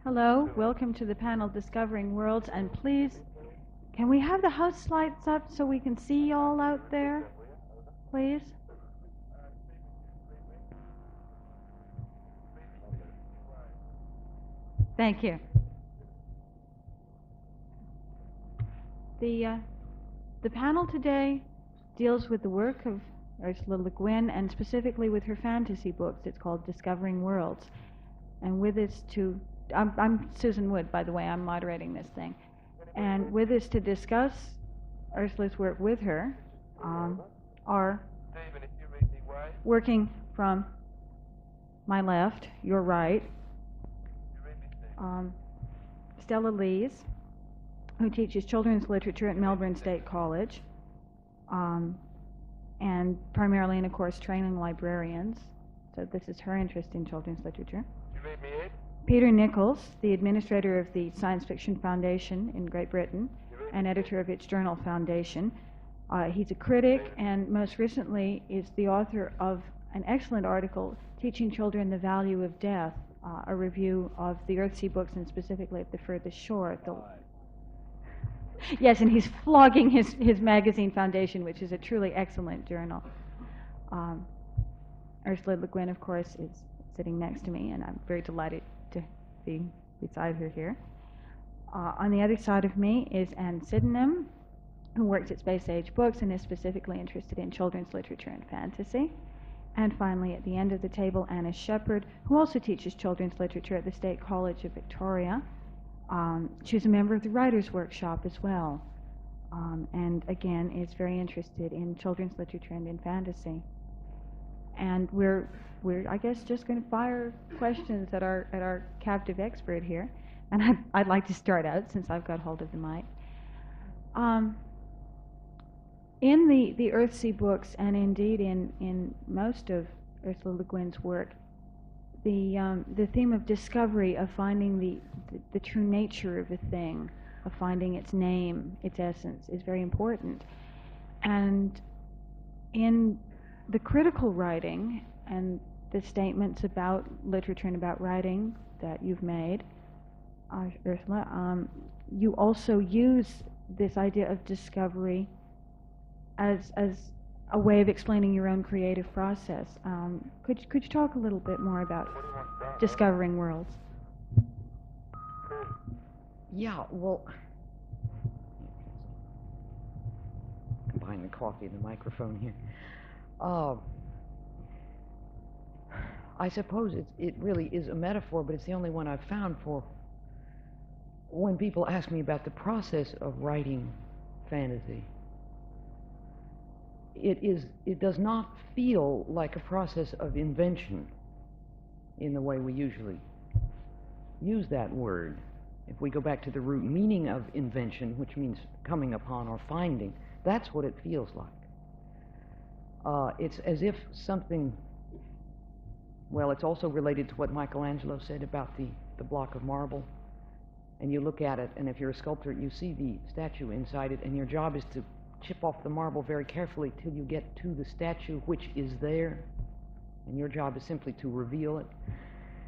Hello, welcome to the panel Discovering Worlds, and please, can we have the house lights up so we can see y'all out there, please? Thank you. The panel today deals with the work of Ursula Le Guin, and specifically with her fantasy books. It's called Discovering Worlds. And with us to, I'm Susan Wood, by the way, I'm moderating this thing. And with us to discuss Ursula's work with her are working from my left, your right, Stella Lees, who teaches children's literature at Melbourne State College, and primarily in a course training librarians. So this is her interest in children's literature. Peter Nicholls, the administrator of the Science Fiction Foundation in Great Britain and editor of its journal Foundation. He's a critic and most recently is the author of an excellent article, Teaching Children the Value of Death, a review of the Earthsea books and specifically of The Furthest Shore. Yes, and he's flogging his magazine Foundation, which is a truly excellent journal. Ursula Le Guin, of course, is sitting next to me, and I'm very delighted to be beside her here. On the other side of me is Anne Sydenham, who works at Space Age Books and is specifically interested in children's literature and fantasy. And finally, at the end of the table, Anna Shepherd, who also teaches children's literature at the State College of Victoria. She's a member of the Writers' Workshop as well, and again is very interested in children's literature and in fantasy. And we're I guess just going to fire questions at our captive expert here, and I'd like to start out since I've got hold of the mic. In the Earthsea books, and indeed in most of Ursula Le Guin's work, the theme of discovery, of finding the true nature of a thing, of finding its name, its essence, is very important. And in the critical writing and the statements about literature and about writing that you've made, Ursula, you also use this idea of discovery as a way of explaining your own creative process. Could you talk a little bit more about discovering worlds? Yeah, well, combine the coffee and the microphone here. I suppose it really is a metaphor, but it's the only one I've found for when people ask me about the process of writing fantasy. It does not feel like a process of invention in the way we usually use that word. If we go back to the root meaning of invention, which means coming upon or finding, that's what it feels like. It's as if something, well, it's also related to what Michelangelo said about the block of marble. And you look at it, and if you're a sculptor, you see the statue inside it, and your job is to chip off the marble very carefully till you get to the statue which is there, and your job is simply to reveal it.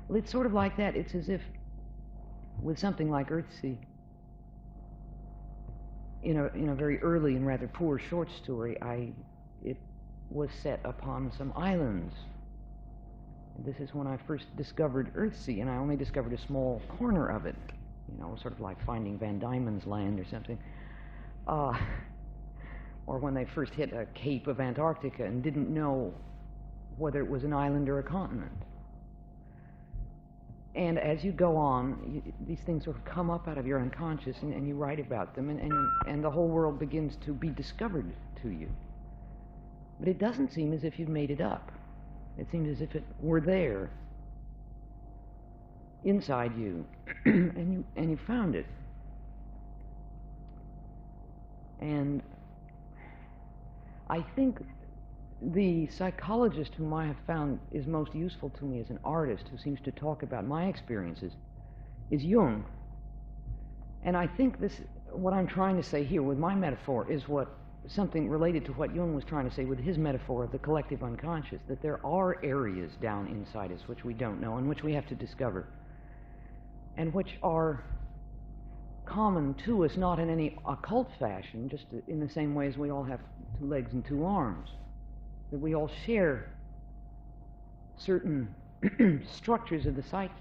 Well, it's sort of like that. It's as if with something like Earthsea, in a very early and rather poor short story, it was set upon some islands. And this is when I first discovered Earthsea, and I only discovered a small corner of it, sort of like finding Van Diemen's Land or something. Or when they first hit a cape of Antarctica and didn't know whether it was an island or a continent. And as you go on, these things sort of come up out of your unconscious, and you write about them, and the whole world begins to be discovered to you. But it doesn't seem as if you've made it up. It seems as if it were there, inside you, and you found it. And I think the psychologist whom I have found is most useful to me as an artist, who seems to talk about my experiences, is Jung. And I think what I'm trying to say here with my metaphor is something related to what Jung was trying to say with his metaphor of the collective unconscious, that there are areas down inside us which we don't know and which we have to discover. and which are common to us, not in any occult fashion, just in the same way as we all have two legs and two arms, that we all share certain structures of the psyche,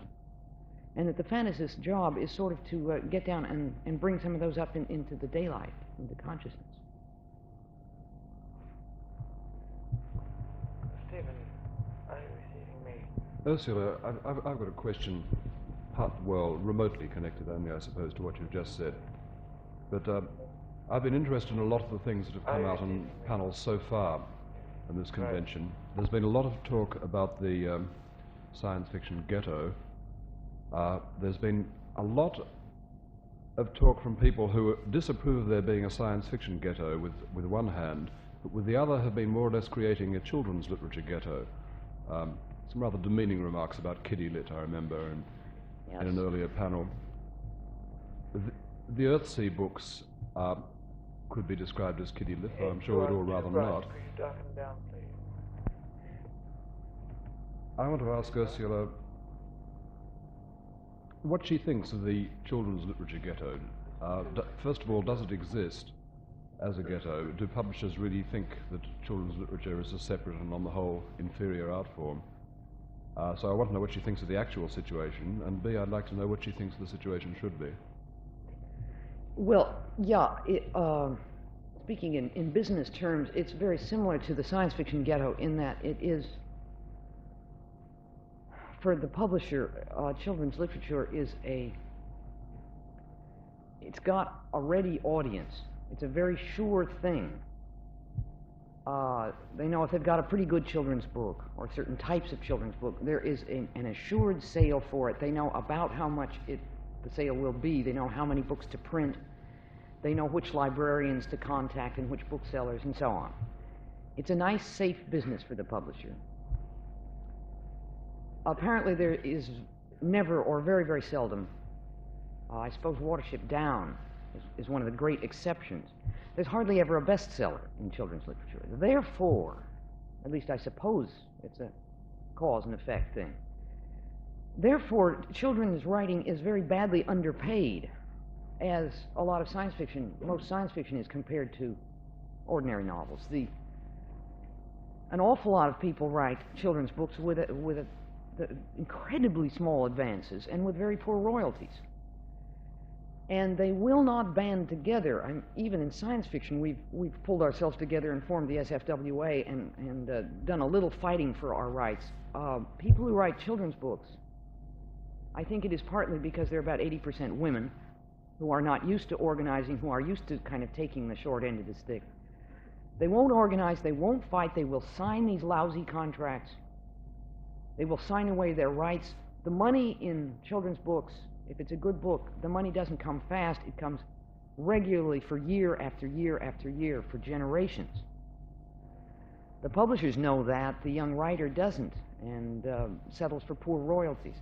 and that the fantasist's job is sort of to get down and bring some of those up into the daylight, into consciousness. Stephen, are you receiving me? Ursula, I've got a question, remotely connected only, I suppose, to what you've just said. But I've been interested in a lot of the things that have come out on panels so far in this convention. Right. There's been a lot of talk about the science fiction ghetto. There's been a lot of talk from people who disapprove of there being a science fiction ghetto with one hand, but with the other have been more or less creating a children's literature ghetto. Some rather demeaning remarks about kiddie lit, I remember, in an earlier panel. The Earthsea books could be described as kiddie lit, though I'm sure they'd all rather not. Could you darken down, please? I want to ask Ursula what she thinks of the children's literature ghetto. First of all, does it exist as a ghetto? Do publishers really think that children's literature is a separate and on the whole inferior art form? So I want to know what she thinks of the actual situation, and B, I'd like to know what she thinks the situation should be. Well, yeah, speaking in business terms, it's very similar to the science fiction ghetto in that it is, for the publisher, children's literature is it's got a ready audience. It's a very sure thing. They know if they've got a pretty good children's book, or certain types of children's book, there is an assured sale for it. They know about how much the sale will be. They know how many books to print. They know which librarians to contact and which booksellers and so on. It's a nice, safe business for the publisher. Apparently there is never, or very, very seldom, I suppose Watership Down is one of the great exceptions. There's hardly ever a bestseller in children's literature. Therefore, at least I suppose it's a cause and effect thing. Therefore, children's writing is very badly underpaid, as a lot of science fiction, most science fiction is compared to ordinary novels. An awful lot of people write children's books with incredibly small advances and with very poor royalties. And they will not band together. Even in science fiction, we've pulled ourselves together and formed the SFWA and done a little fighting for our rights. People who write children's books, I think it is partly because they're about 80% women who are not used to organizing, who are used to kind of taking the short end of the stick. They won't organize, they won't fight, they will sign these lousy contracts. They will sign away their rights. The money in children's books, if it's a good book, the money doesn't come fast. It comes regularly for year after year after year, for generations. The publishers know that. The young writer doesn't, and settles for poor royalties.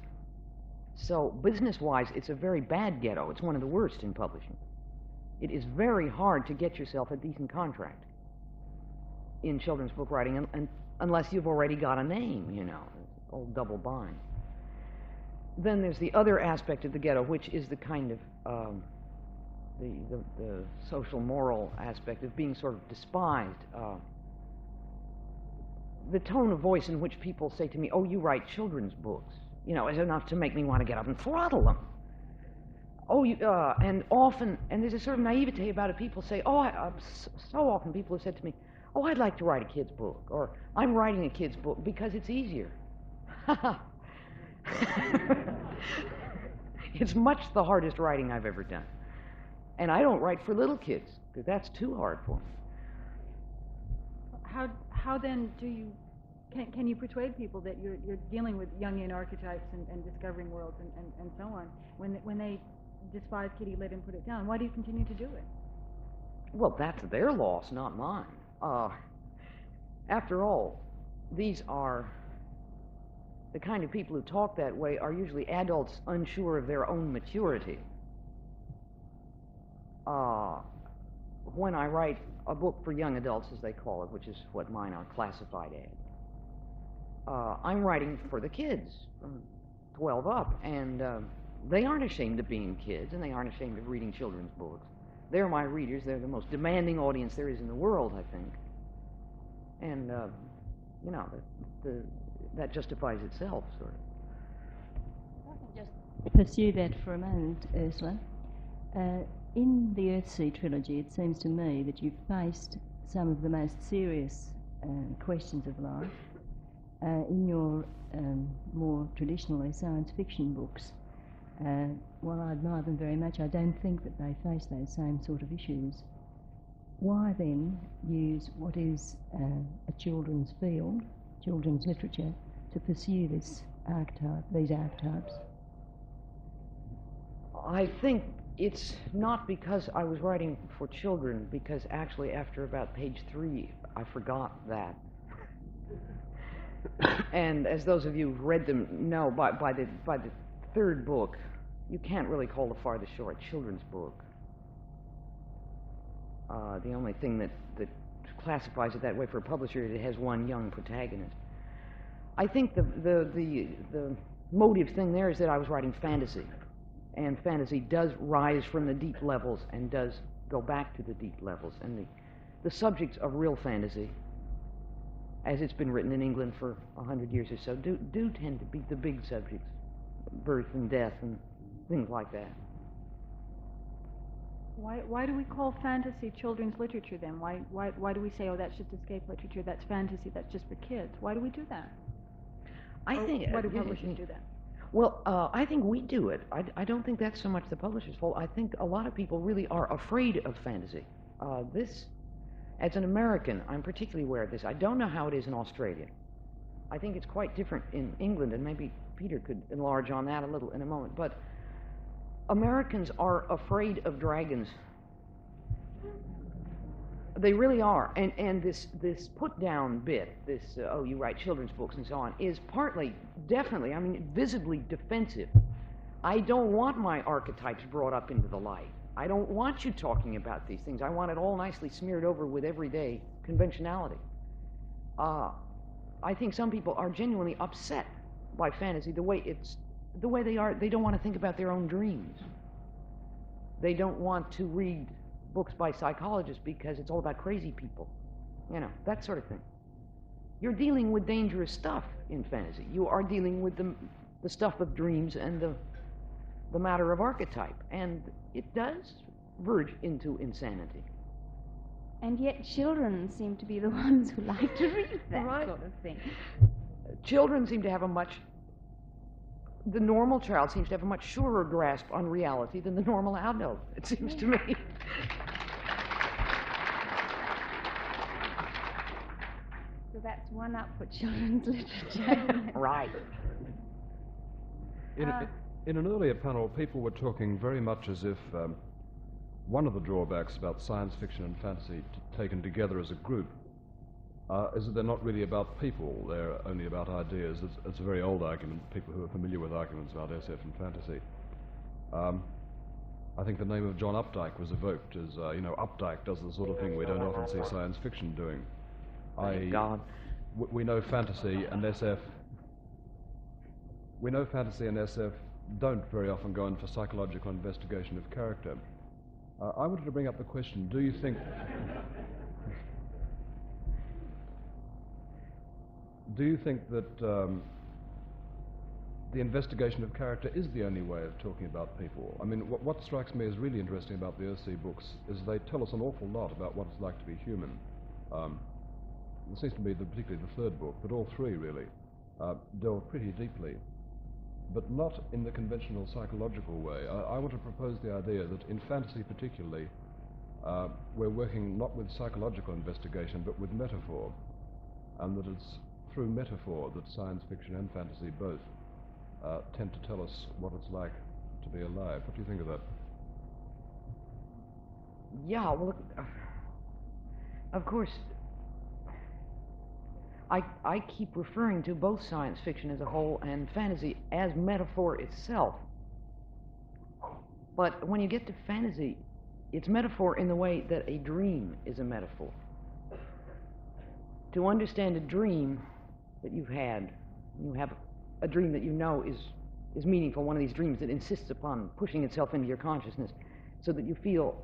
So business-wise, it's a very bad ghetto. It's one of the worst in publishing. It is very hard to get yourself a decent contract in children's book writing, unless you've already got a name, you know, old double bind. Then there's the other aspect of the ghetto, which is the kind of the social moral aspect of being sort of despised. The tone of voice in which people say to me, "Oh, you write children's books," you know, is enough to make me want to get up and throttle them. Oh, and often, and there's a sort of naivete about it. People say, so often people have said to me, "Oh, I'd like to write a kid's book," or "I'm writing a kid's book because it's easier." It's much the hardest writing I've ever done. And I don't write for little kids, because that's too hard for me. How then do you, can you persuade people that you're dealing with Jungian archetypes and discovering worlds and so on, when they despise kitty lit and put it down? Why do you continue to do it? Well, that's their loss, not mine. After all, these are the kind of people who talk that way are usually adults unsure of their own maturity. When I write a book for young adults, as they call it, which is what mine are classified as, I'm writing for the kids from 12 up, and They aren't ashamed of being kids, and they aren't ashamed of reading children's books. They're my readers. They're the most demanding audience there is in the world, I think. And, you know, that justifies itself, sort of. I can just pursue that for a moment, Ursula. In the Earthsea trilogy, it seems to me that you've faced some of the most serious questions of life. In your more traditionally science fiction books, while I admire them very much, I don't think that they face those same sort of issues. Why then use what is a children's field, children's literature, to pursue this archetype, these archetypes? I think it's not because I was writing for children, because actually after about page 3, I forgot that. And as those of you who've read them know, by the third book, you can't really call The Farthest Shore a children's book. The only thing that classifies it that way for a publisher is it has one young protagonist. I think the motive thing there is that I was writing fantasy, and fantasy does rise from the deep levels and does go back to the deep levels. And the subjects of real fantasy, as it's been written in England for 100 years or so, do tend to be the big subjects, birth and death and things like that. Why do we call fantasy children's literature then? Why do we say, oh, that's just escape literature, that's fantasy, that's just for kids? Why do we do that? Why do publishers do that? Well, I think we do it. I don't think that's so much the publisher's fault. I think a lot of people really are afraid of fantasy. As an American, I'm particularly aware of this. I don't know how it is in Australia. I think it's quite different in England, and maybe Peter could enlarge on that a little in a moment. But Americans are afraid of dragons. They really are. And this put-down bit, oh, you write children's books and so on, is partly, definitely, I mean, visibly defensive. I don't want my archetypes brought up into the light. I don't want you talking about these things. I want it all nicely smeared over with everyday conventionality. I think some people are genuinely upset by fantasy, the way they are. They don't want to think about their own dreams. They don't want to read books by psychologists because it's all about crazy people. You know, that sort of thing. You're dealing with dangerous stuff in fantasy. You are dealing with the stuff of dreams and the matter of archetype, and it does verge into insanity. And yet children seem to be the ones who like to read that Right. sort of thing. Children seem to have the normal child seems to have a much surer grasp on reality than the normal adult, it seems to me. So that's one up for children's literature. Right. In an earlier panel, people were talking very much as if one of the drawbacks about science fiction and fantasy taken together as a group is that they're not really about people, they're only about ideas. It's a very old argument, people who are familiar with arguments about SF and fantasy. I think the name of John Updike was evoked as, Updike does the sort of thing we don't often see science fiction doing. Thank God. We know fantasy and SF. We know fantasy and SF don't very often go in for psychological investigation of character. I wanted to bring up the question, do you think that the investigation of character is the only way of talking about people? I mean, what strikes me as really interesting about the Earthsea books is they tell us an awful lot about what it's like to be human. It seems to me that particularly the third book, but all three really, delve pretty deeply, but not in the conventional psychological way. I want to propose the idea that in fantasy particularly, we're working not with psychological investigation, but with metaphor, and that it's through metaphor that science fiction and fantasy both tend to tell us what it's like to be alive. What do you think of that? Yeah, well, of course, I keep referring to both science fiction as a whole and fantasy as metaphor itself. But when you get to fantasy, it's metaphor in the way that a dream is a metaphor. To understand a dream that you've had, you have a dream that you know is is meaningful, one of these dreams that insists upon pushing itself into your consciousness so that you feel,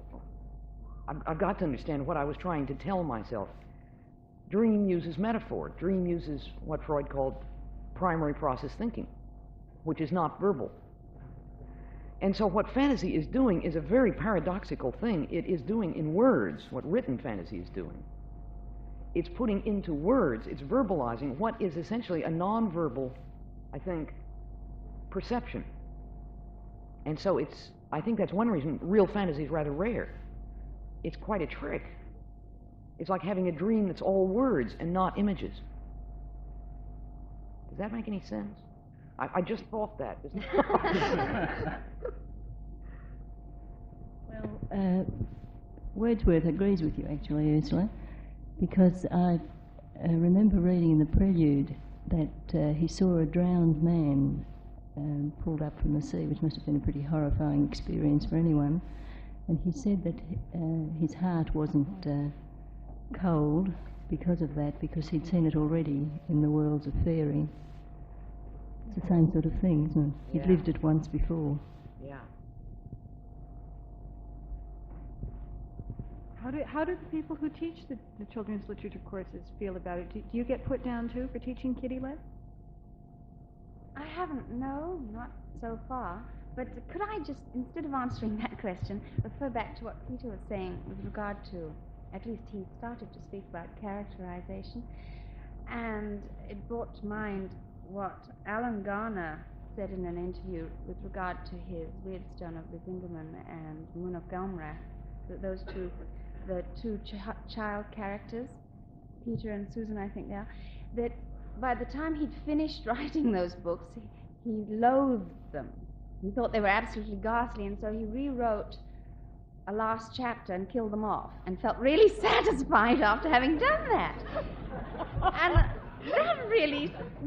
I've got to understand what I was trying to tell myself. Dream uses metaphor. Dream uses what Freud called primary process thinking, which is not verbal. And so what fantasy is doing is a very paradoxical thing. It is doing in words what written fantasy is doing. It's putting into words, it's verbalizing what is essentially a nonverbal, I think, perception. And so I think that's one reason real fantasy is rather rare. It's quite a trick. It's like having a dream that's all words and not images. Does that make any sense? I just thought that. Well, Wordsworth agrees with you, actually, Ursula, because I remember reading in the prelude that he saw a drowned man pulled up from the sea, which must have been a pretty horrifying experience for anyone. And he said that his heart wasn't cold because of that, because he'd seen it already in the worlds of fairy. It's the same sort of thing, isn't it? He'd lived it once before. Yeah. How do the people who teach the children's literature courses feel about it? Do you get put down too for teaching kitty-lit? I haven't, no, not so far. But could I just, instead of answering that question, refer back to what Peter was saying with regard to, at least he started to speak about characterization, and it brought to mind what Alan Garner said in an interview with regard to his Weirdstone of Risingerman and Moon of Galmrath, that those two, the two child characters, Peter and Susan, I think they are, that by the time he'd finished writing those books, he loathed them. He thought they were absolutely ghastly, and so he rewrote a last chapter and killed them off, and felt really satisfied after having done that. And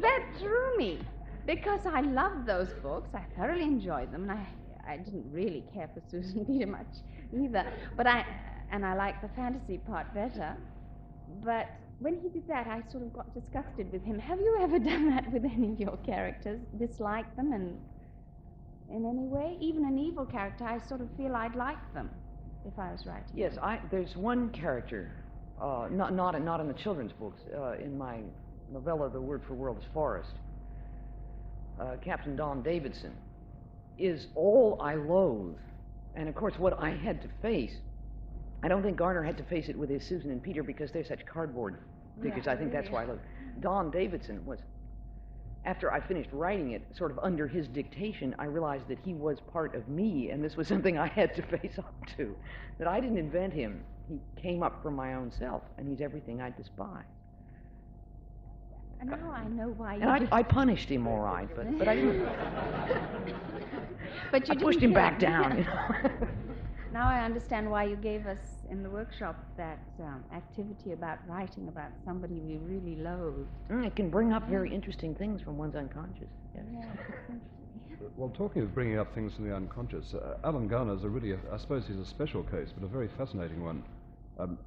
that drew me, because I loved those books. I thoroughly enjoyed them, and I didn't really care for Susan Peter much either, but I liked the fantasy part better. But when he did that, I sort of got disgusted with him. Have you ever done that with any of your characters? Disliked them and in any way? Even an evil character, I sort of feel I'd like them if I was writing. Yes, there's one character, not in the children's books, in my novella, The Word for World is Forest. Captain Don Davidson is all I loathe. And of course, what I had to face, I don't think Garner had to face it with his Susan and Peter because they're such cardboard figures. I think that's why I love it. Don Davidson was, after I finished writing it, sort of under his dictation, I realized that he was part of me, and this was something I had to face up to. That I didn't invent him. He came up from my own self, and he's everything I despise. And now I know why you And I punished him all right, but I didn't. But you I pushed him back down. You know? Now I understand why you gave us in the workshop that activity about writing about somebody we really loathe. It can bring up very interesting things from one's unconscious. Yes. Yeah, it's interesting. Well, talking of bringing up things from the unconscious, Alan Garner's I suppose he's a special case, but a very fascinating one.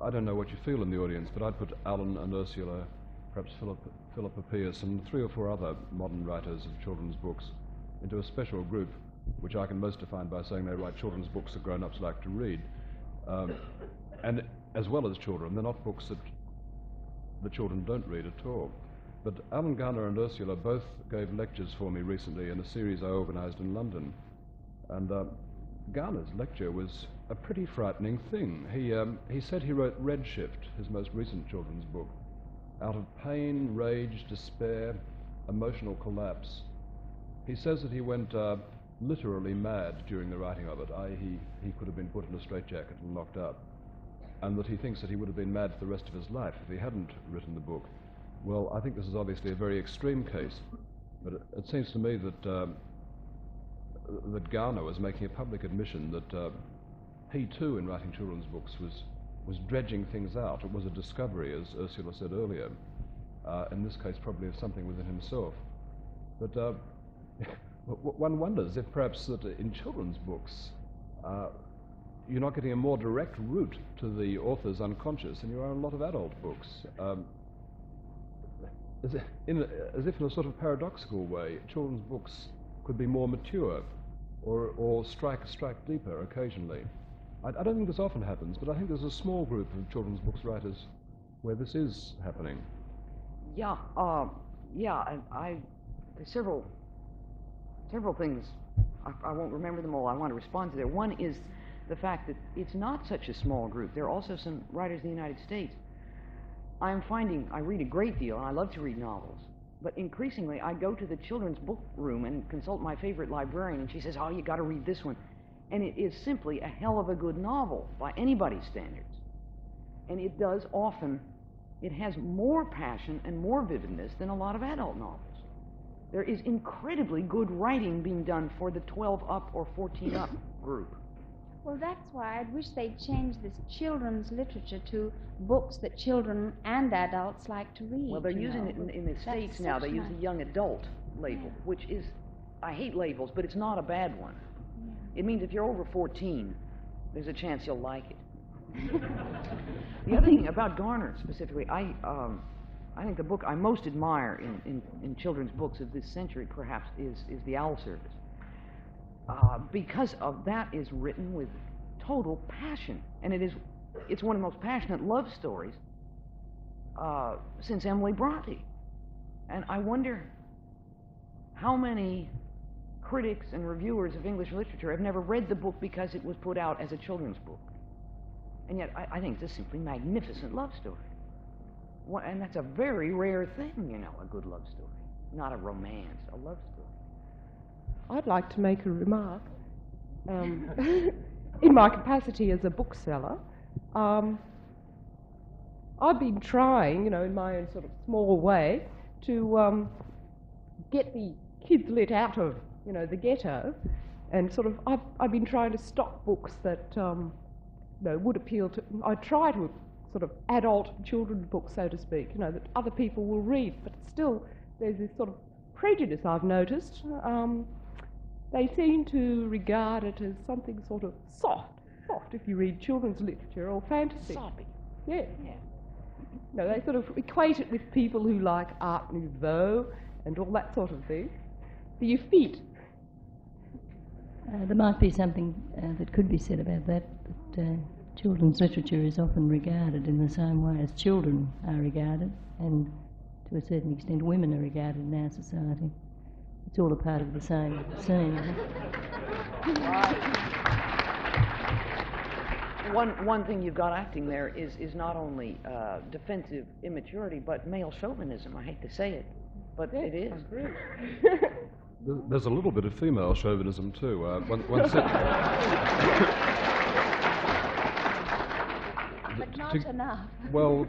I don't know what you feel in the audience, but I'd put Alan and Ursula, perhaps Philippa Pierce, and 3 or 4 other modern writers of children's books into a special group, which I can most define by saying they write children's books that grown-ups like to read. And as well as children, they're not books that the children don't read at all. But Alan Garner and Ursula both gave lectures for me recently in a series I organized in London. And Garner's lecture was a pretty frightening thing. He said he wrote Redshift, his most recent children's book, out of pain, rage, despair, emotional collapse. He says that he went literally mad during the writing of it, i.e. he could have been put in a straitjacket and locked up, and that he thinks that he would have been mad for the rest of his life if he hadn't written the book. Well, I think this is obviously a very extreme case, but it seems to me that that Garner was making a public admission that he too, in writing children's books, was dredging things out. It was a discovery, as Ursula said earlier, in this case probably of something within himself. But one wonders if perhaps that in children's books you're not getting a more direct route to the author's unconscious than you are in a lot of adult books. As if in a sort of paradoxical way, children's books could be more mature or strike deeper occasionally. I don't think this often happens, but I think there's a small group of children's books writers where this is happening. Yeah, there's several things. I won't remember them all. I want to respond to there. One is the fact that it's not such a small group. There are also some writers in the United States. I'm finding I read a great deal, and I love to read novels, but increasingly I go to the children's book room and consult my favorite librarian, and she says, oh, you got to read this one. And it is simply a hell of a good novel by anybody's standards. And it has more passion and more vividness than a lot of adult novels. There is incredibly good writing being done for the 12 up or 14 up group. Well, that's why I'd wish they'd change this children's literature to books that children and adults like to read. Well, they're using it in the States now. They use the young adult label, which is, I hate labels, but it's not a bad one. It means if you're over 14, there's a chance you'll like it. The other thing about Garner specifically, I think the book I most admire in children's books of this century, perhaps, is The Owl Service. Because of that is written with total passion, and it's one of the most passionate love stories since Emily Bronte. And I wonder how many critics and reviewers of English literature have never read the book because it was put out as a children's book. And yet I think it's a simply magnificent love story. And that's a very rare thing, you know, a good love story. Not a romance, a love story. I'd like to make a remark. In my capacity as a bookseller, I've been trying, you know, in my own sort of small way, to get the kids let out of, you know, the ghetto, and sort of I've been trying to stock books that you know, would appeal to. I try to sort of adult children's books, so to speak, you know, that other people will read, but still there's this sort of prejudice I've noticed. They seem to regard it as something sort of soft if you read children's literature or fantasy. Soppy. Yeah. No, they sort of equate it with people who like Art Nouveau and all that sort of thing. The effete. There might be something that could be said about that, but children's literature is often regarded in the same way as children are regarded, and to a certain extent women are regarded in our society. It's all a part of the same scene. One thing you've got acting there is not only defensive immaturity, but male chauvinism. I hate to say it, but it is. There's a little bit of female chauvinism too. But not enough. Well,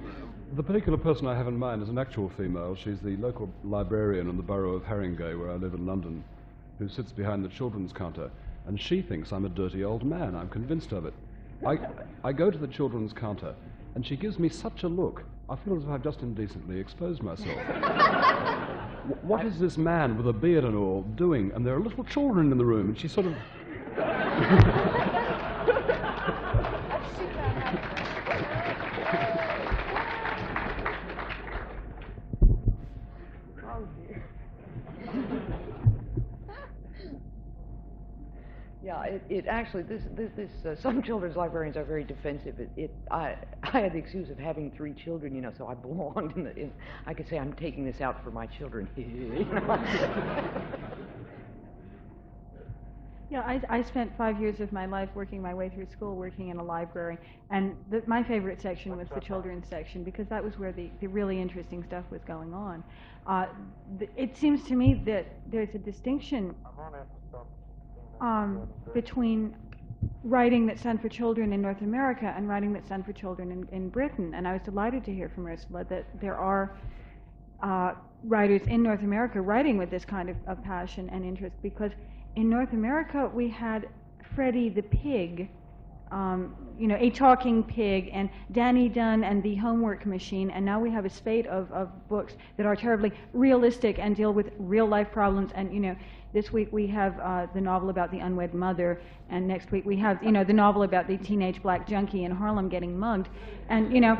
the particular person I have in mind is an actual female. She's the local librarian in the borough of Haringey, where I live in London, who sits behind the children's counter, and she thinks I'm a dirty old man. I'm convinced of it. I go to the children's counter, and she gives me such a look. I feel as if I've just indecently exposed myself. What is this man with a beard and all doing? And there are little children in the room, and she sort of... Yeah, it actually, some children's librarians are very defensive. I had the excuse of having 3 children, you know, so I belonged in I could say I'm taking this out for my children. Yeah, I spent 5 years of my life working my way through school, working in a library, and my favorite section was the children's section, because that was where the really interesting stuff was going on. It seems to me that there's a distinction between writing that's done for children in North America and writing that's done for children in Britain. And I was delighted to hear from Ursula that there are writers in North America writing with this kind of passion and interest, because in North America we had Freddie the Pig, you know, A Talking Pig, and Danny Dunn and the Homework Machine, and now we have a spate of books that are terribly realistic and deal with real life problems. And, you know, this week we have the novel about the unwed mother, and next week we have, you know, the novel about the teenage black junkie in Harlem getting mugged, and, you know,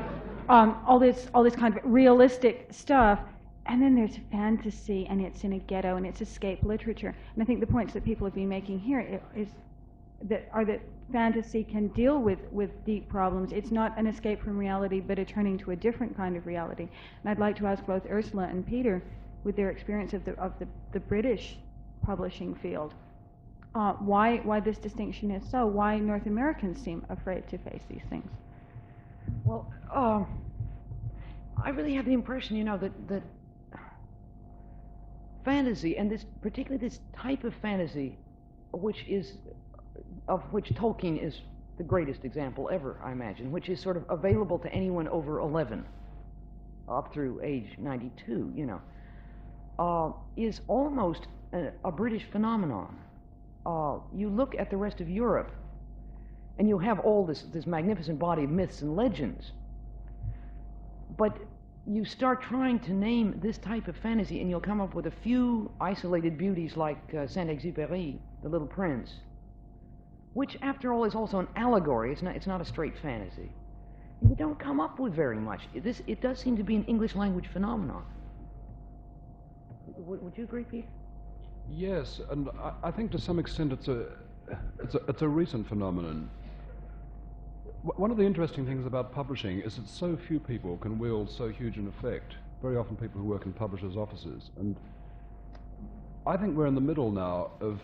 all this kind of realistic stuff. and then there's fantasy, and it's in a ghetto, and it's escape literature. And I think the points that people have been making here is that fantasy can deal with deep problems. It's not an escape from reality, but a turning to a different kind of reality. And I'd like to ask both Ursula and Peter, with their experience of the British publishing field, why this distinction is so, why North Americans seem afraid to face these things. Well, I really have the impression, that fantasy, and particularly this type of fantasy, of which Tolkien is the greatest example ever, I imagine, which is sort of available to anyone over 11, up through age 92, is almost a British phenomenon. You look at the rest of Europe, and you have all this magnificent body of myths and legends, but you start trying to name this type of fantasy, and you'll come up with a few isolated beauties like Saint-Exupéry, The Little Prince, which, after all, is also an allegory. It's not a straight fantasy. And you don't come up with very much. It does seem to be an English language phenomenon. Would you agree, Pete? Yes, and I think to some extent it's a recent phenomenon. One of the interesting things about publishing is that so few people can wield so huge an effect. Very often people who work in publishers' offices. And I think we're in the middle now of...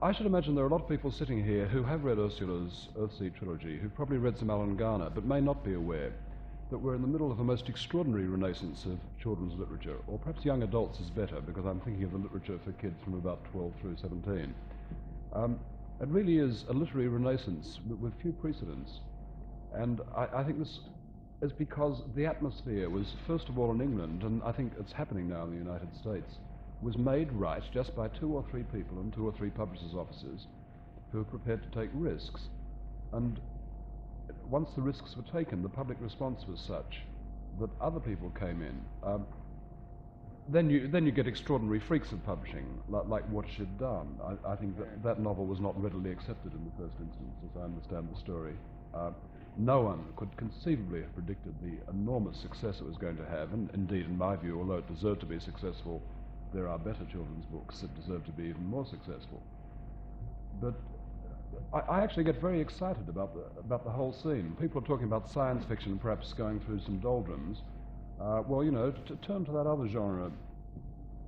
I should imagine there are a lot of people sitting here who have read Ursula's Earthsea trilogy, who've probably read some Alan Garner, but may not be aware that we're in the middle of a most extraordinary renaissance of children's literature, or perhaps young adults is better, because I'm thinking of the literature for kids from about 12 through 17. It really is a literary renaissance with few precedents. And I think this is because the atmosphere was, first of all, in England, and I think it's happening now in the United States, was made right just by 2 or 3 people in 2 or 3 publishers' offices who were prepared to take risks. And once the risks were taken, the public response was such that other people came in. Then you get extraordinary freaks of publishing, like Watershed Down. I think that novel was not readily accepted in the first instance, as I understand the story. No one could conceivably have predicted the enormous success it was going to have, and indeed, in my view, although it deserved to be successful, there are better children's books that deserve to be even more successful. But I actually get very excited about the whole scene. People are talking about science fiction perhaps going through some doldrums. Well, to turn to that other genre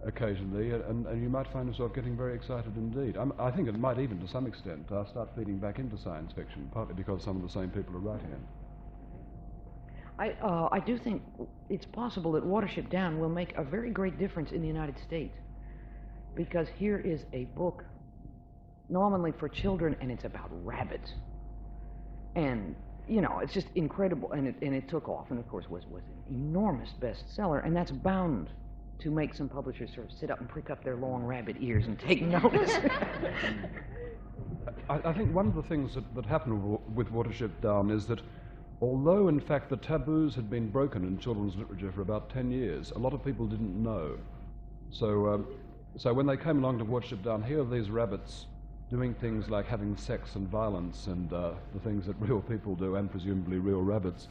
occasionally, and you might find yourself getting very excited indeed. I think it might even, to some extent, start feeding back into science fiction, partly because some of the same people are writing it. I do think it's possible that Watership Down will make a very great difference in the United States, because here is a book nominally for children, and it's about rabbits. And, it's just incredible, and it took off, and of course was an enormous bestseller, and that's bound to make some publishers sort of sit up and prick up their long rabbit ears and take notice. I think one of the things that happened with Watership Down is that although, in fact, the taboos had been broken in children's literature for about 10 years, a lot of people didn't know. So when they came along to Watership Down, here are these rabbits doing things like having sex and violence and the things that real people do, and presumably real rabbits.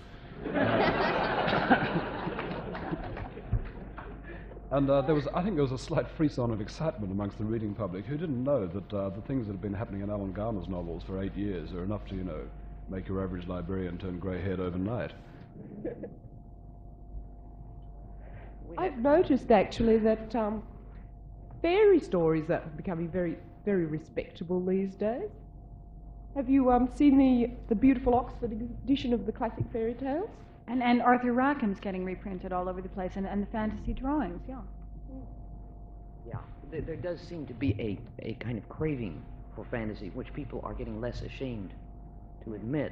And I think there was a slight frisson of excitement amongst the reading public who didn't know that the things that have been happening in Alan Garner's novels for 8 years are enough to, make your average librarian turn grey-haired overnight. I've noticed, actually, that fairy stories are becoming very, very respectable these days. Have you seen the beautiful Oxford edition of the classic fairy tales? And Arthur Rackham's getting reprinted all over the place, and the fantasy drawings, yeah. Yeah, there does seem to be a kind of craving for fantasy, which people are getting less ashamed to admit.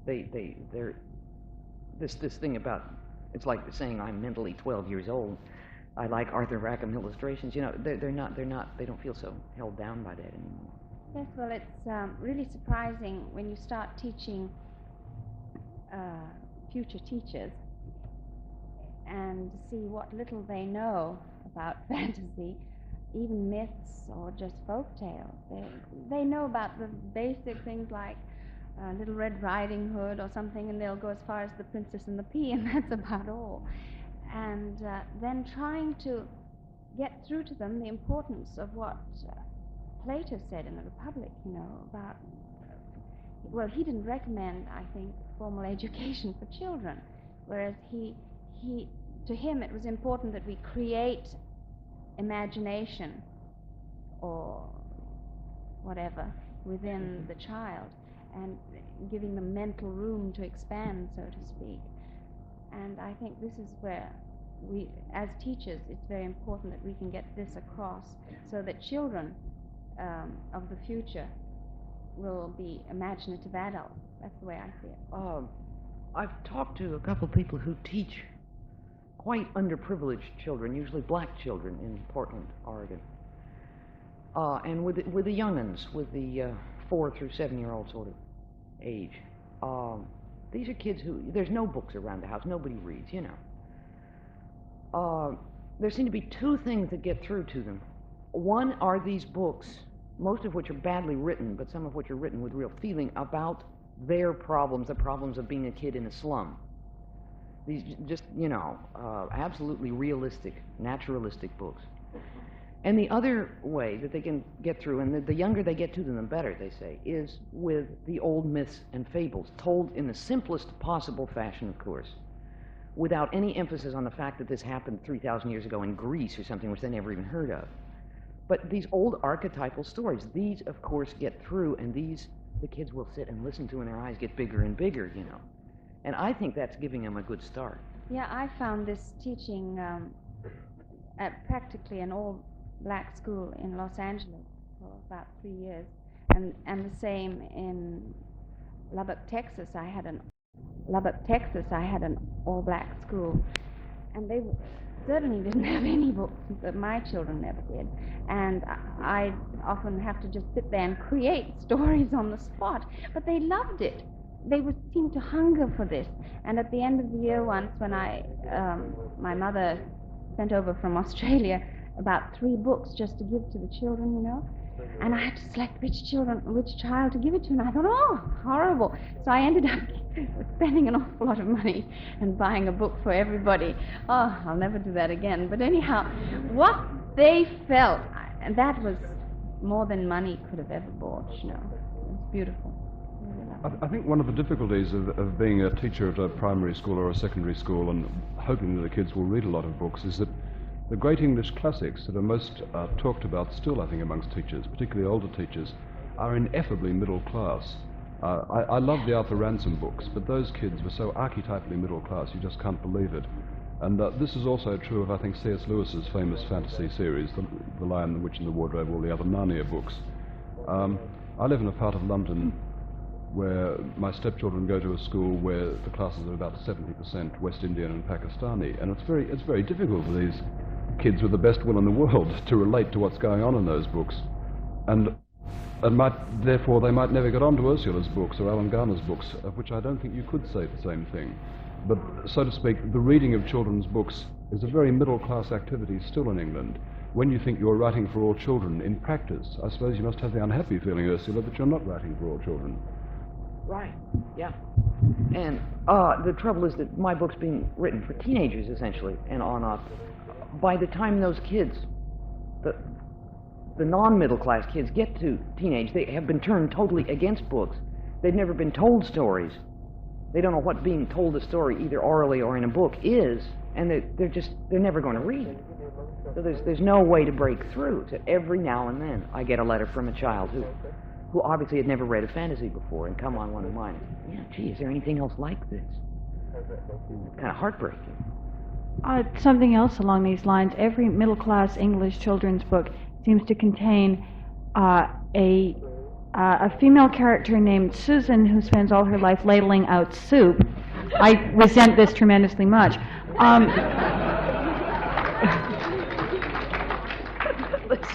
They're this thing about, it's like saying I'm mentally 12 years old. I like Arthur Rackham illustrations. They don't feel so held down by that anymore. Yes, well, it's really surprising when you start teaching future teachers and see what little they know about fantasy, even myths or just folk tales. They know about the basic things like Little Red Riding Hood or something, and they'll go as far as The Princess and the Pea, and that's about all. and then trying to get through to them the importance of what Plato said in the Republic, you know, about, well, he didn't recommend, I think, formal education for children, whereas to him it was important that we create imagination or whatever within the child and giving them mental room to expand, so to speak. And I think this is where we, as teachers, it's very important that we can get this across so that children of the future will be imaginative adults. That's the way I see it. I've talked to a couple of people who teach quite underprivileged children, usually black children, in Portland, Oregon. And with the young'uns, with the 4 through 7-year-old sort of age. These are kids who, there's no books around the house, nobody reads, you know. There seem to be two things that get through to them. One are these books, most of which are badly written, but some of which are written with real feeling about their problems, the problems of being a kid in a slum. These just, you know, absolutely realistic, naturalistic books. And the other way that they can get through, and the younger they get to them, the better, they say, is with the old myths and fables, told in the simplest possible fashion, of course, without any emphasis on the fact that this happened 3,000 years ago in Greece or something which they never even heard of. But these old archetypal stories, these, of course, get through, and these the kids will sit and listen to, and their eyes get bigger and bigger, you know. And I think that's giving them a good start. Yeah, I found this teaching at practically an all-black school in Los Angeles for about 3 years, and the same in Lubbock, Texas. I had an all-black school, and they certainly didn't have any books that my children never did, and I often have to just sit there and create stories on the spot, but they loved it. They would seem to hunger for this. And at the end of the year once, when my mother sent over from Australia about 3 books just to give to the children, you know, and I had to select which child to give it to, and I thought, oh, horrible. So I ended up spending an awful lot of money and buying a book for everybody. Oh, I'll never do that again. But anyhow, what they felt, and that was more than money could have ever bought, you know. It was beautiful. I think one of the difficulties of being a teacher at a primary school or a secondary school and hoping that the kids will read a lot of books is that the great English classics that are most talked about still, I think, amongst teachers, particularly older teachers, are ineffably middle class. I love the Arthur Ransom books, but those kids were so archetypally middle class, you just can't believe it. And this is also true of, I think, C.S. Lewis's famous fantasy series, The Lion, the Witch and the Wardrobe, all the other Narnia books. I live in a part of London where my stepchildren go to a school where the classes are about 70% West Indian and Pakistani, and it's very difficult for these kids with the best will in the world to relate to what's going on in those books, and therefore they might never get onto Ursula's books or Alan Garner's books, of which I don't think you could say the same thing. But, so to speak, the reading of children's books is a very middle-class activity still in England. When you think you're writing for all children, in practice, I suppose you must have the unhappy feeling, Ursula, that you're not writing for all children. Right, yeah. And the trouble is that my book's being written for teenagers, essentially, and on up. By the time those kids, the non-middle-class kids, get to teenage, they have been turned totally against books. They've never been told stories. They don't know what being told a story, either orally or in a book, is, and they're never going to read. So there's no way to break through. So every now and then I get a letter from a child who obviously had never read a fantasy before and come on one of mine. Yeah, gee, is there anything else like this? Kind of heartbreaking. Something else along these lines. Every middle-class English children's book seems to contain a female character named Susan who spends all her life ladling out soup. I resent this tremendously much.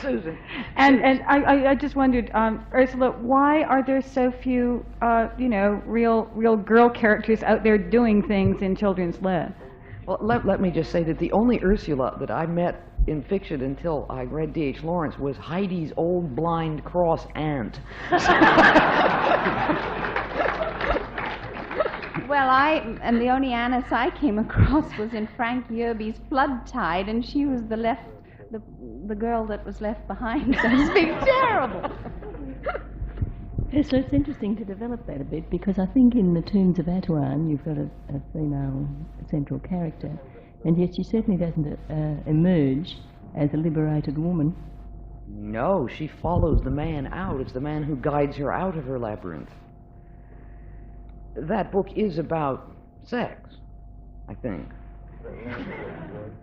Susan. And I just wondered, Ursula, why are there so few, real girl characters out there doing things in children's lit? Well, let me just say that the only Ursula that I met in fiction until I read D.H. Lawrence was Heidi's old blind cross aunt. Well, and the only Annis I came across was in Frank Yerby's Flood Tide, and she was the girl that was left behind, so to speak. Terrible. So it's interesting to develop that a bit, because I think in the Tombs of Atuan you've got a female central character, and yet she certainly doesn't emerge as a liberated woman. No, she follows the man out. It's the man who guides her out of her labyrinth. That book is about sex, I think.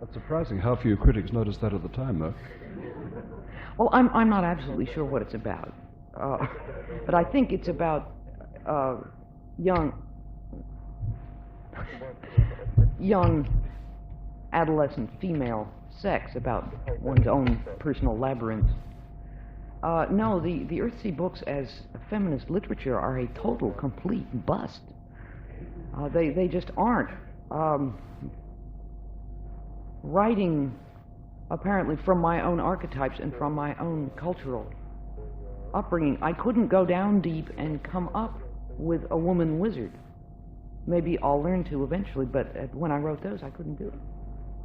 That's surprising how few critics noticed that at the time, though. Well, I'm not absolutely sure what it's about. But I think it's about young adolescent female sex, about one's own personal labyrinth. No, the Earthsea books as feminist literature are a total, complete bust. They just aren't. Writing apparently from my own archetypes and from my own cultural upbringing, I couldn't go down deep and come up with a woman wizard. Maybe I'll learn to eventually, but when I wrote those, I couldn't do it.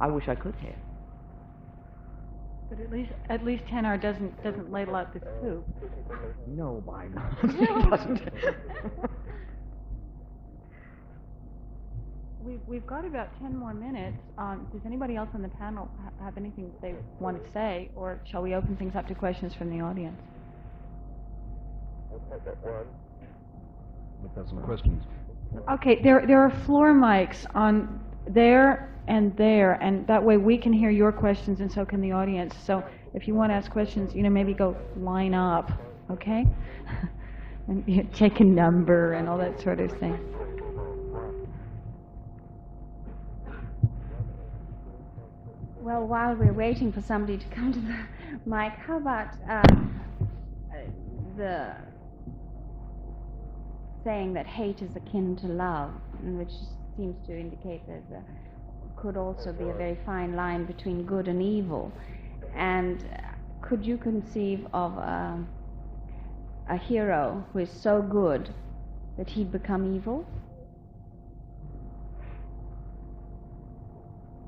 I wish I could have. But at least Tenar doesn't ladle out the soup. No, by God, he doesn't. We've got about 10 more minutes. Does anybody else on the panel have anything they want to say, or shall we open things up to questions from the audience? Let's have some questions. Okay, there are floor mics on there, and that way we can hear your questions, and so can the audience. So if you want to ask questions, maybe go line up, okay? And take a number and all that sort of thing. Well, while we're waiting for somebody to come to the mic, how about the saying that hate is akin to love, which seems to indicate that there could also be a very fine line between good and evil. And could you conceive of a hero who is so good that he'd become evil?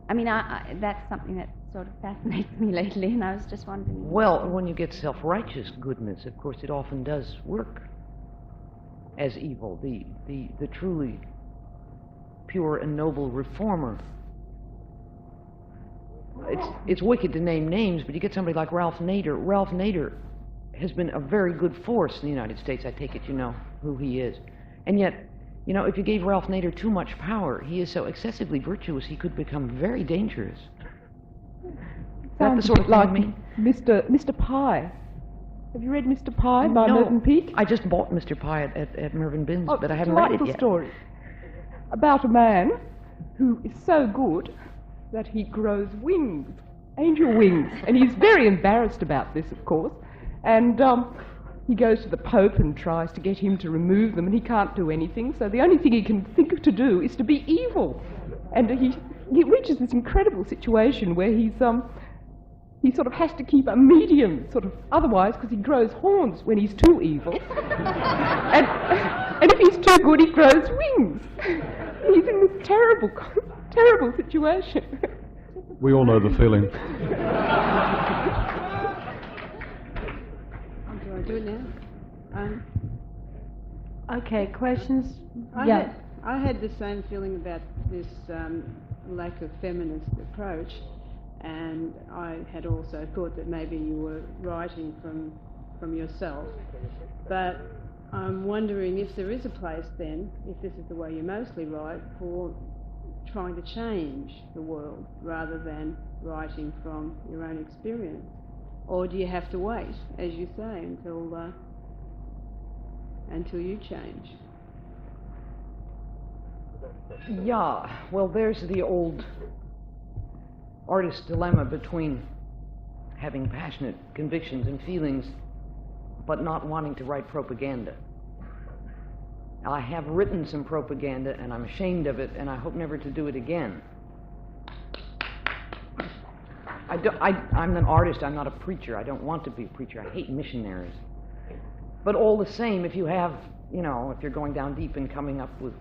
I mean, that's something that sort of fascinates me lately, and I was just wondering. Well, when you get self-righteous goodness, of course, it often does work as evil. The truly pure and noble reformer. It's wicked to name names, but you get somebody like Ralph Nader. Ralph Nader has been a very good force in the United States. I take it you know who he is. And yet, if you gave Ralph Nader too much power, he is so excessively virtuous, he could become very dangerous. That's the sort of thing like I mean. Mr. Pye. Have you read Mr. Pye by Mervyn Peake? I just bought Mr. Pye at Mervyn Binns, but I haven't read read it it yet. Story about a man who is so good that he grows wings, angel wings, and he's very embarrassed about this, of course, and he goes to the Pope and tries to get him to remove them, and he can't do anything, so the only thing he can think of to do is to be evil. And he reaches this incredible situation where he sort of has to keep a medium, sort of, otherwise, because he grows horns when he's too evil. and if he's too good, he grows wings. He's in this terrible, terrible situation. We all know the feeling. Do I do it now? Okay, questions? I had the same feeling about this lack of feminist approach, and I had also thought that maybe you were writing from yourself. But I'm wondering if there is a place then, if this is the way you mostly write, for trying to change the world rather than writing from your own experience. Or do you have to wait, as you say, until you change? Yeah, well, there's the old artist's dilemma between having passionate convictions and feelings but not wanting to write propaganda. I have written some propaganda and I'm ashamed of it and I hope never to do it again. I'm an artist, I'm not a preacher. I don't want to be a preacher. I hate missionaries. But all the same, if you have, if you're going down deep and coming up with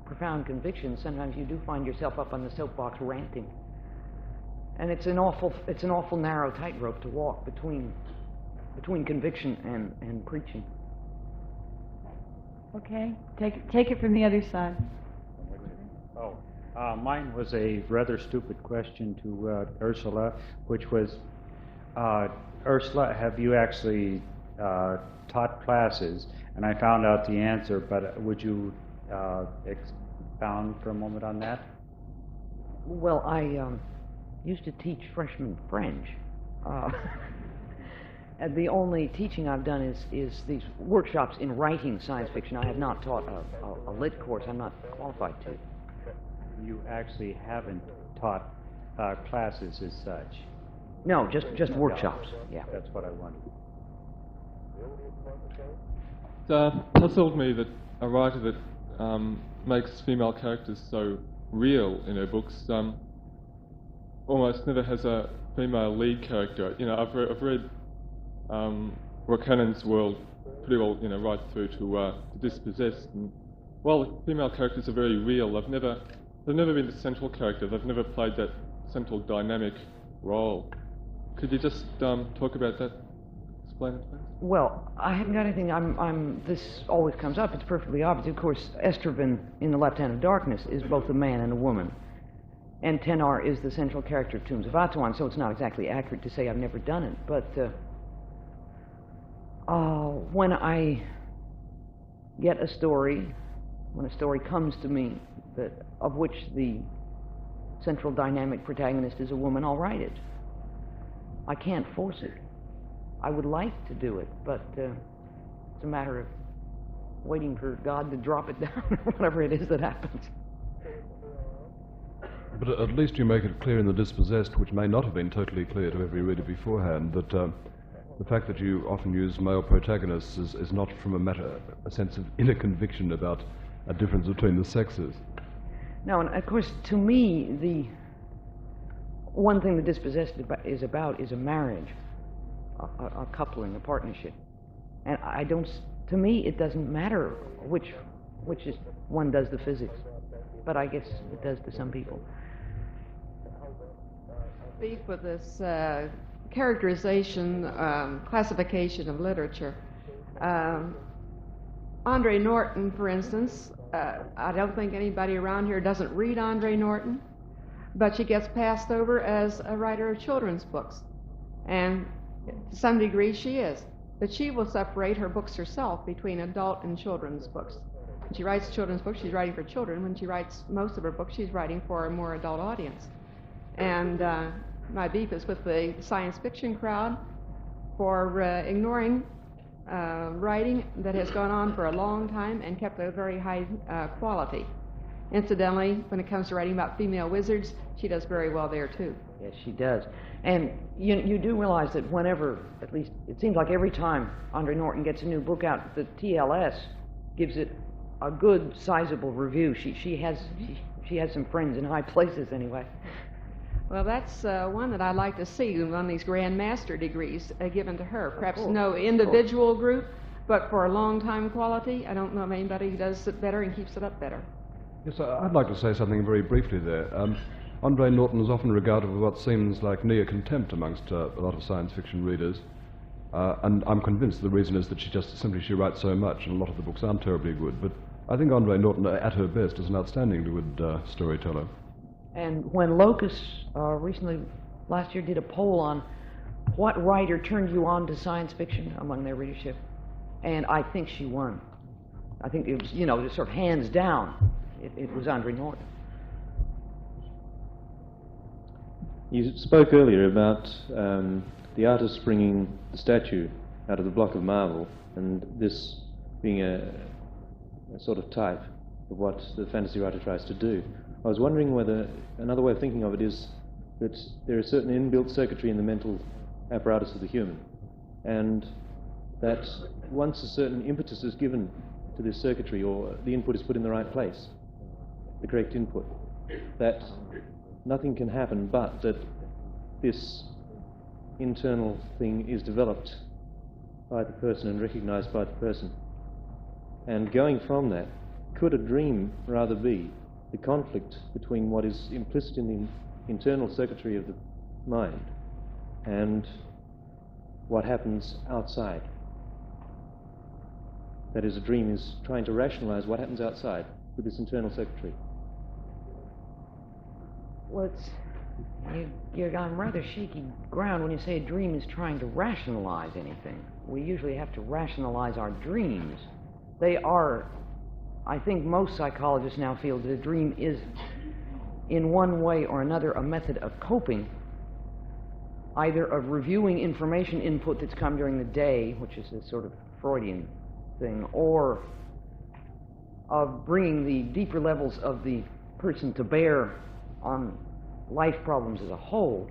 profound convictions, sometimes you do find yourself up on the soapbox ranting. And it's an awful narrow tightrope to walk between conviction and preaching. Okay, take it from the other side. Oh, mine was a rather stupid question to Ursula, which was, Ursula, have you actually taught classes? And I found out the answer, but would you expound for a moment on that? Well, I used to teach freshman French. And the only teaching I've done is these workshops in writing science fiction. I have not taught a lit course. I'm not qualified to. You actually haven't taught classes as such? No, just workshops. Yeah. That's what I wanted. It puzzled me that a writer that makes female characters so real in her books almost never has a female lead character. I've read Buchanan's World pretty well, right through to Dispossessed. And while the female characters are very real, they've never been the central character. They've never played that central dynamic role. Could you just talk about that? Explain it, please. Well, I haven't got anything. This always comes up. It's perfectly obvious. Of course, Estroven in The Left Hand of Darkness is both a man and a woman. And Tenar is the central character of Tombs of Atuan, so it's not exactly accurate to say I've never done it. But when I get a story, when a story comes to me of which the central dynamic protagonist is a woman, I'll write it. I can't force it. I would like to do it, but it's a matter of waiting for God to drop it down or whatever it is that happens. But at least you make it clear in The Dispossessed, which may not have been totally clear to every reader beforehand, that the fact that you often use male protagonists is not from a sense of inner conviction about a difference between the sexes. No, and of course, to me, the one thing The Dispossessed is about is a marriage, a coupling, a partnership. And to me, it doesn't matter which one does the physics, but I guess it does to some people. Beef with this characterization, classification of literature. Andre Norton, for instance, I don't think anybody around here doesn't read Andre Norton, but she gets passed over as a writer of children's books. And to some degree she is. But she will separate her books herself between adult and children's books. When she writes children's books, she's writing for children. When she writes most of her books, she's writing for a more adult audience. And my beef is with the science fiction crowd for ignoring writing that has gone on for a long time and kept a very high quality. Incidentally, when it comes to writing about female wizards, she does very well there too. Yes, she does. And you do realize that whenever, at least it seems like every time Andre Norton gets a new book out, the TLS gives it a good, sizable review. She has some friends in high places anyway. Well, that's one that I'd like to see, one of these Grand Master degrees given to her. Perhaps no individual group, but for a long-time quality. I don't know of anybody who does it better and keeps it up better. Yes, I'd like to say something very briefly there. Andre Norton is often regarded with what seems like near contempt amongst a lot of science fiction readers, and I'm convinced the reason is that she writes so much, and a lot of the books aren't terribly good. But I think Andre Norton, at her best, is an outstandingly good storyteller. And when Locus recently, last year, did a poll on what writer turned you on to science fiction among their readership, and I think she won. I think it was, just sort of hands down, it was Andre Norton. You spoke earlier about the artist bringing the statue out of the block of marble, and this being a sort of type of what the fantasy writer tries to do. I was wondering whether another way of thinking of it is that there is certain inbuilt circuitry in the mental apparatus of the human, and that once a certain impetus is given to this circuitry, or the input is put in the right place, the correct input, that nothing can happen but that this internal thing is developed by the person and recognized by the person. And going from that, could a dream rather be the conflict between what is implicit in the internal circuitry of the mind and what happens outside? That is, a dream is trying to rationalize what happens outside with this internal circuitry. Well, you're on rather shaky ground when you say a dream is trying to rationalize anything. We usually have to rationalize our dreams. They are, I think most psychologists now feel that a dream is, in one way or another, a method of coping, either of reviewing information input that's come during the day, which is a sort of Freudian thing, or of bringing the deeper levels of the person to bear on life problems as a whole.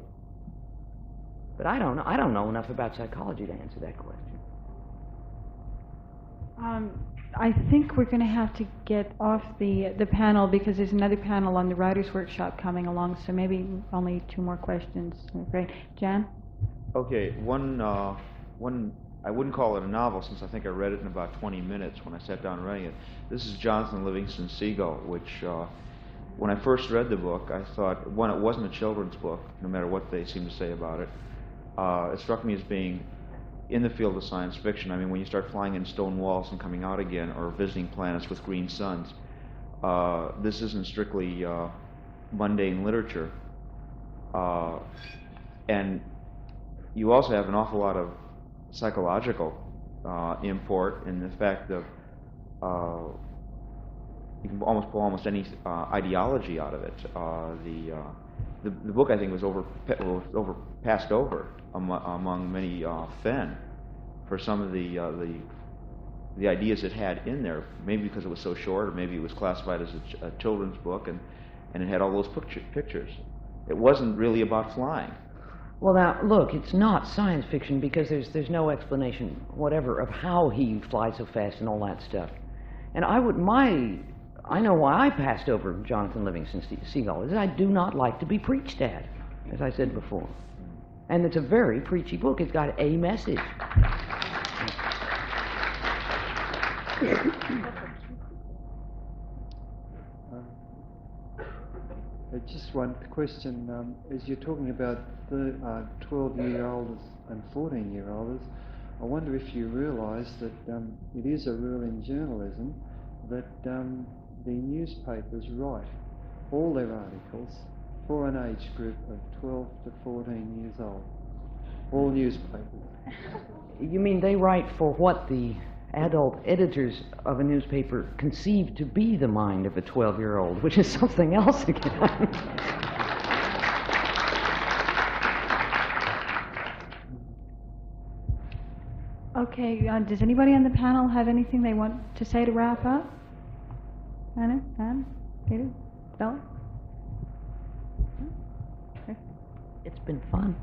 But I don't know enough about psychology to answer that question. I think we're going to have to get off the panel because there's another panel on the writer's workshop coming along, so maybe only 2 more questions. Great. Jan? Okay, one, I wouldn't call it a novel since I think I read it in about 20 minutes when I sat down writing it. This is Jonathan Livingston Seagull, which when I first read the book, I thought, one, it wasn't a children's book, no matter what they seem to say about it. It struck me as being in the field of science fiction. I mean, when you start flying in stone walls and coming out again, or visiting planets with green suns, this isn't strictly mundane literature. And you also have an awful lot of psychological import in the fact of you can almost pull almost any ideology out of it. The book, I think, was passed over among many Fen for some of the ideas it had in there. Maybe because it was so short, or maybe it was classified as a children's book, and it had all those pictures. It wasn't really about flying. Well, now, look, it's not science fiction because there's no explanation whatever of how he flies so fast and all that stuff. And I know why I passed over Jonathan Livingston Seagull, is that I do not like to be preached at, as I said before. And it's a very preachy book. It's got a message. Just one question. As you're talking about the 12-year-olds and 14-year-olds, I wonder if you realise that it is a rule in journalism that the newspapers write all their articles for an age group of 12 to 14 years old. All newspapers. You mean they write for what the adult editors of a newspaper conceive to be the mind of a 12-year-old, which is something else again. Okay, does anybody on the panel have anything they want to say to wrap up? Anna, Anne, Peter, Stella? Okay. It's been fun.